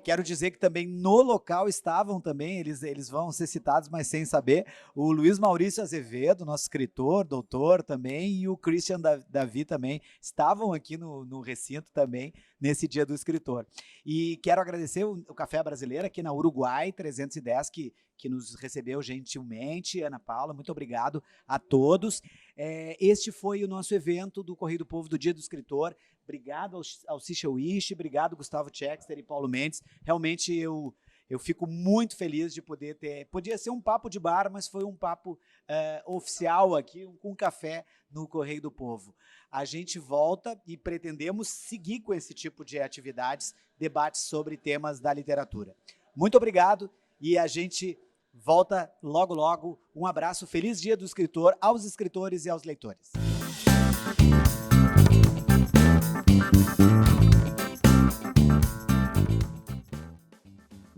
Quero dizer que também no local estavam também, eles vão ser citados, mas sem saber, o Luiz Maurício Azevedo, nosso escritor, doutor também, e o Christian Davi também estavam aqui no recinto também, nesse dia do escritor. E quero agradecer o Café Brasileira aqui na Uruguai 310, que nos recebeu gentilmente. Ana Paula, muito obrigado a todos. Este foi o nosso evento do Correio do Povo do Dia do Escritor. Obrigado ao Cisha Wish, obrigado Gustavo Schechter e Paulo Mendes. Realmente eu fico muito feliz de poder ter... Podia ser um papo de bar, mas foi um papo oficial aqui, com café no Correio do Povo. A gente volta e pretendemos seguir com esse tipo de atividades, debates sobre temas da literatura. Muito obrigado e a gente volta logo, logo. Um abraço, feliz Dia do Escritor aos escritores e aos leitores.